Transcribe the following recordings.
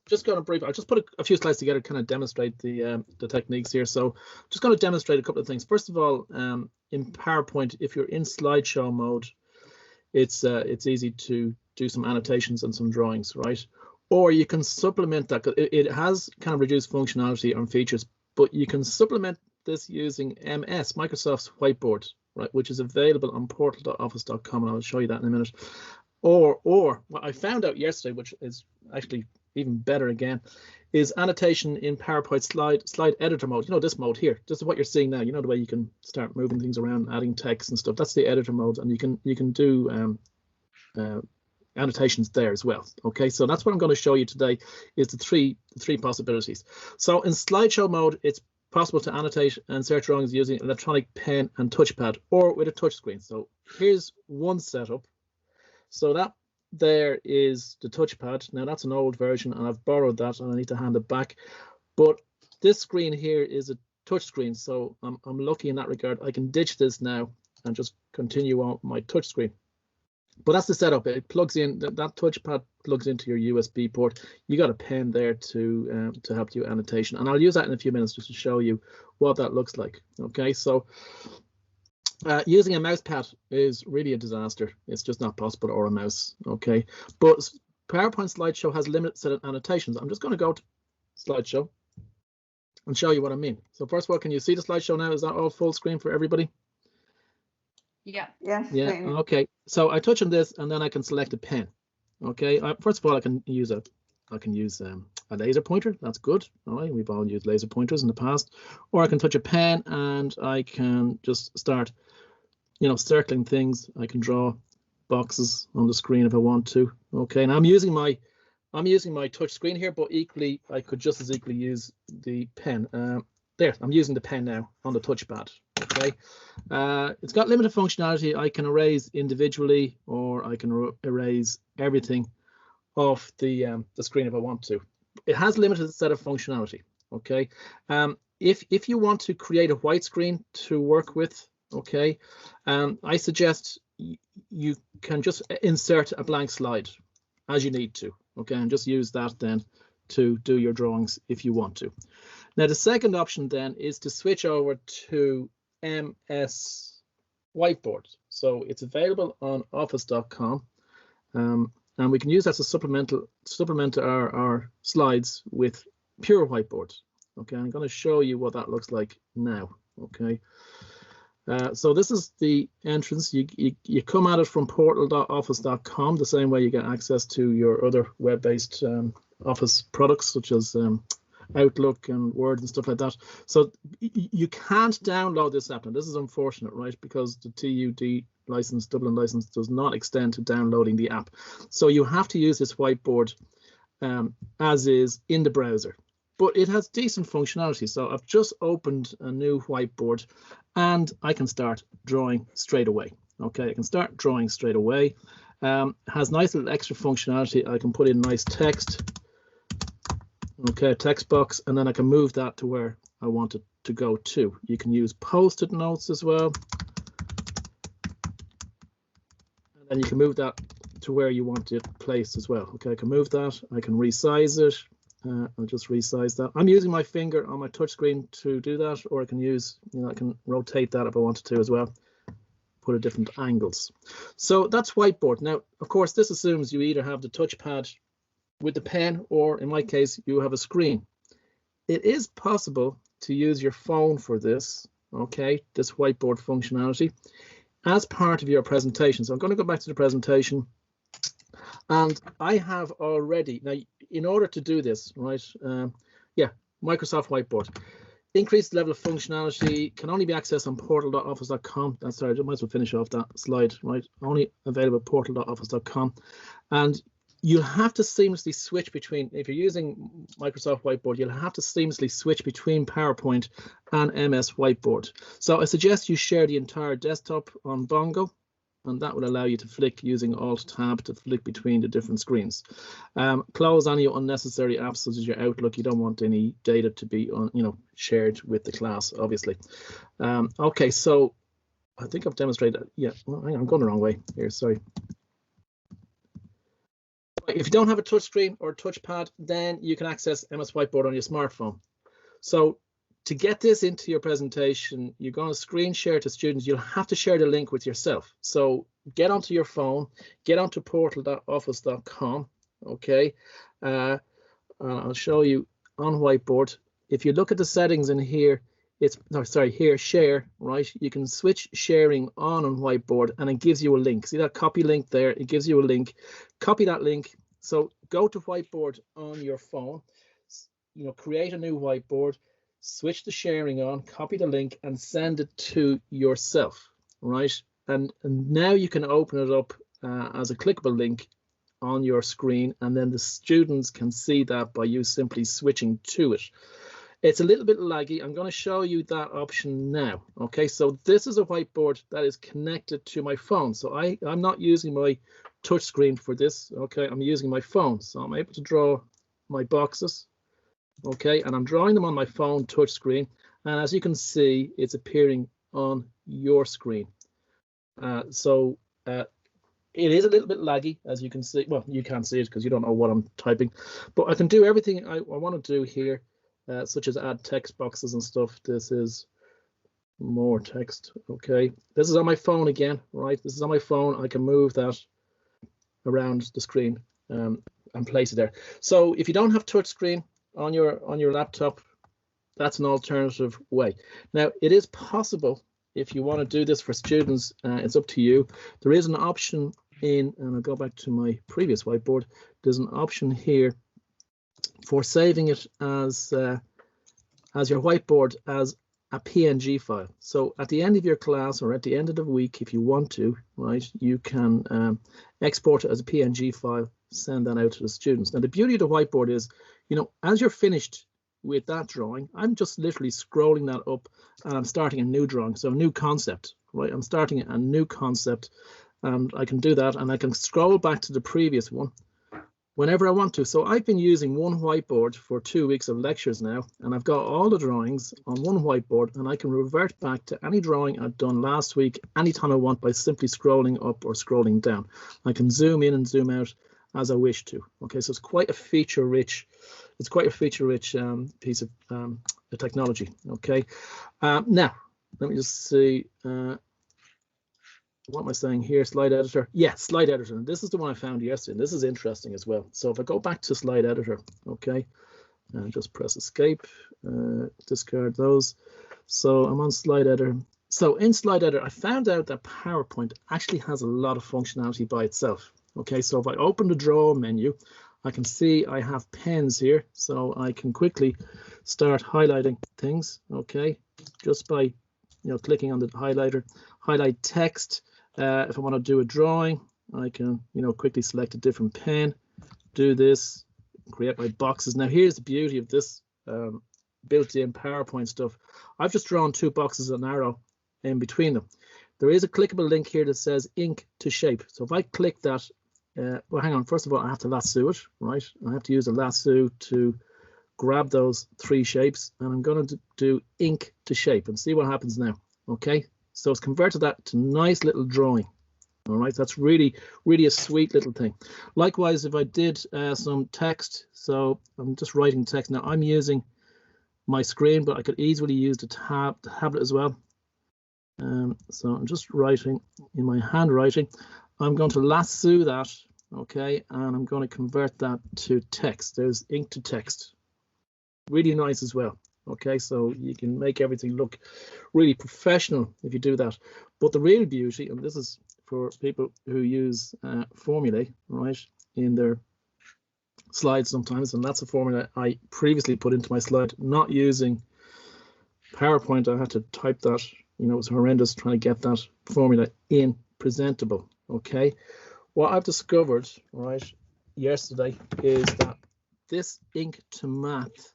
just going to brief. I'll just put a few slides together to kind of demonstrate the techniques here. So just going to demonstrate a couple of things. First of all, in PowerPoint, if you're in slideshow mode, it's easy to do some annotations and some drawings, right? Or you can supplement that. It has kind of reduced functionality and features, but you can supplement this using MS, Microsoft's Whiteboard, right, which is available on portal.office.com, and I'll show you that in a minute. Or what I found out yesterday, which is actually even better again, is annotation in PowerPoint slide editor mode. You know, this mode here. This is what you're seeing now. You know, the way you can start moving things around, adding text and stuff. That's the editor mode, and you can do annotations there as well. Okay, so that's what I'm going to show you today, is the three possibilities. So in slideshow mode, it's possible to annotate and insert drawings using electronic pen and touchpad, or with a touch screen. So here's one setup. So that there is the touchpad. Now that's an old version, and I've borrowed that, and I need to hand it back. But this screen here is a touch screen, so I'm lucky in that regard. I can ditch this now and just continue on my touch screen. But that's the setup. It plugs in, that touchpad plugs into your USB port. You got a pen there to help you annotation, and I'll use that in a few minutes just to show you what that looks like. Okay, so using a mouse pad is really a disaster. It's just not possible, or a mouse. Okay, but PowerPoint slideshow has limited set of annotations. I'm just going to go to slideshow and show you what I mean. So first of all, can you see the slideshow now? Is that all full screen for everybody? Yeah. Yes. Yeah. Okay. So I touch on this, and then I can select a pen. Okay. First of all, I can use a laser pointer. That's good. All right. We've all used laser pointers in the past. Or I can touch a pen, and I can just start, you know, circling things. I can draw boxes on the screen if I want to. Okay. And I'm using my touch screen here, but equally I could just as equally use the pen. There, I'm using the pen now on the touchpad. Okay, it's got limited functionality. I can erase individually, or I can erase everything off the screen if I want to. It has limited set of functionality. Okay, if you want to create a white screen to work with, okay, I suggest you can just insert a blank slide as you need to. Okay, and just use that then to do your drawings if you want to. Now the second option then is to switch over to MS Whiteboard. So it's available on office.com, and we can use that to supplement our slides with pure whiteboard. Okay, I'm going to show you what that looks like now. Okay, so this is the entrance. You come at it from portal.office.com, the same way you get access to your other web-based Office products such as Outlook and Word and stuff like that. So you can't download this app, and this is unfortunate, right? Because the TUD license, Dublin license, does not extend to downloading the app. So you have to use this whiteboard as is in the browser. But it has decent functionality. So I've just opened a new whiteboard, and I can start drawing straight away. Okay, I can start drawing straight away. Has nice little extra functionality. I can put in nice text. Okay, text box, and then I can move that to where I want it to go to. You can use post-it notes as well. And then you can move that to where you want it placed as well. Okay, I can move that. I can resize it. I'll just resize that. I'm using my finger on my touch screen to do that, or I can use, you know, I can rotate that if I wanted to as well. Put at different angles. So that's whiteboard. Now, of course, this assumes you either have the touchpad with the pen, or in my case, you have a screen. It is possible to use your phone for this, okay, this whiteboard functionality as part of your presentation. So I'm going to go back to the presentation, and I have already, now in order to do this, right, yeah, Microsoft Whiteboard. Increased level of functionality can only be accessed on portal.office.com. That's sorry, I might as well finish off that slide, right? Only available at portal.office.com. And you'll have to seamlessly switch between, if you're using Microsoft Whiteboard, you'll have to seamlessly switch between PowerPoint and MS Whiteboard. So I suggest you share the entire desktop on Bongo, and that will allow you to flick using Alt-Tab to flick between the different screens. Close any unnecessary apps such as your Outlook. You don't want any data to be shared with the class, obviously. Okay, so I think I've demonstrated. Yeah, well, hang on, I'm going the wrong way here. Sorry. If you don't have a touch screen or a touchpad, then you can access MS Whiteboard on your smartphone. So to get this into your presentation, you're going to screen share to students. You'll have to share the link with yourself. So get onto your phone, get onto portal.office.com. Okay, I'll show you on Whiteboard. If you look at the settings in here, here, share, right? You can switch sharing on Whiteboard and it gives you a link. See that copy link there? It gives you a link. Copy that link. So go to Whiteboard on your phone, create a new Whiteboard, switch the sharing on, copy the link and send it to yourself, right? And now you can open it up as a clickable link on your screen, and then the students can see that by you simply switching to it. It's a little bit laggy. I'm going to show you that option now. Okay, so this is a whiteboard that is connected to my phone. So I'm not using my touch screen for this. Okay, I'm using my phone. So I'm able to draw my boxes. Okay, and I'm drawing them on my phone touch screen. And as you can see, it's appearing on your screen. It is a little bit laggy, as you can see. Well, you can't see it because you don't know what I'm typing, but I can do everything I want to do here. Such as add text boxes and stuff. This is more text. Okay, this is on my phone again, right? This is on my phone. I can move that around the screen and place it there. So if you don't have touch screen on your laptop, that's an alternative way. Now it is possible if you want to do this for students. It's up to you. There is an option and I'll go back to my previous whiteboard. There's an option here for saving it as your whiteboard as a PNG file. So at the end of your class or at the end of the week, if you want to, right, you can export it as a PNG file, send that out to the students. Now the beauty of the whiteboard is, as you're finished with that drawing, I'm just literally scrolling that up and I'm starting a new drawing. So a new concept, right? I'm starting a new concept and I can do that and I can scroll back to the previous one whenever I want to. So I've been using one whiteboard for 2 weeks of lectures now, and I've got all the drawings on one whiteboard, and I can revert back to any drawing I've done last week anytime I want by simply scrolling up or scrolling down. I can zoom in and zoom out as I wish to. Okay, so it's quite a feature-rich, piece of technology. Okay, now let me just see. What am I saying here? Slide editor. Yeah, slide editor. And this is the one I found yesterday. And this is interesting as well. So if I go back to slide editor, okay, and just press escape, discard those. So I'm on slide editor. So in slide editor, I found out that PowerPoint actually has a lot of functionality by itself. Okay, so if I open the draw menu, I can see I have pens here, so I can quickly start highlighting things. Okay, just by clicking on the highlighter, highlight text. If I want to do a drawing, I can quickly select a different pen, do this, create my boxes. Now here's the beauty of this built-in PowerPoint stuff. I've just drawn 2 boxes and an arrow in between them. There is a clickable link here that says ink to shape. So if I click that, well, hang on. First of all, I have to lasso it, right? I have to use a lasso to grab those 3 shapes, and I'm going to do ink to shape and see what happens now. Okay, so it's converted that to nice little drawing. All right, that's really a sweet little thing. Likewise, if I did some text, so I'm just writing text now. I'm using my screen, but I could easily use the tablet as well. So I'm just writing in my handwriting. I'm going to lasso that, okay, and I'm going to convert that to text. There's ink to text. Really nice as well. Okay, so you can make everything look really professional if you do that. But the real beauty, and this is for people who use formulae, right, in their slides sometimes, and that's a formula I previously put into my slide, not using PowerPoint. I had to type that, it was horrendous trying to get that formula in presentable. Okay, what I've discovered, right, yesterday is that this ink to math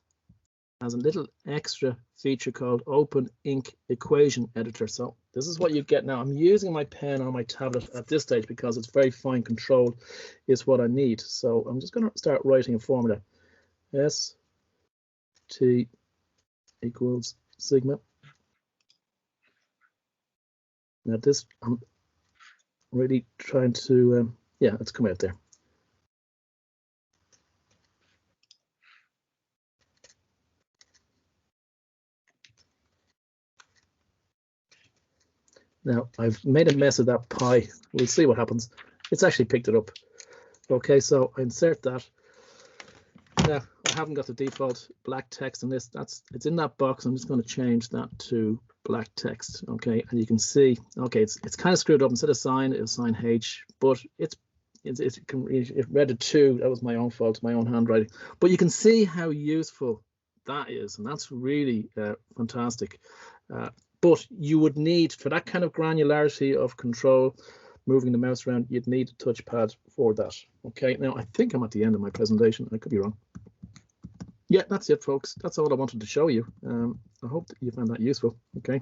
has a little extra feature called Open Ink Equation Editor. So this is what you get now. I'm using my pen on my tablet at this stage because it's very fine controlled is what I need. So I'm just going to start writing a formula. ST equals sigma. Now this, I'm really trying to, yeah, let's come out there. Now I've made a mess of that pie. We'll see what happens. It's actually picked it up. Okay, so I insert that. Now I haven't got the default black text in this. It's in that box. I'm just going to change that to black text. Okay, and you can see, okay, it's kind of screwed up. Instead of sign, it's sign H, but it read a 2. That was my own fault, my own handwriting. But you can see how useful that is, and that's really fantastic. But you would need, for that kind of granularity of control, moving the mouse around, you'd need a touchpad for that. Okay, now I think I'm at the end of my presentation. I could be wrong. Yeah, that's it, folks. That's all I wanted to show you. I hope that you found that useful. Okay.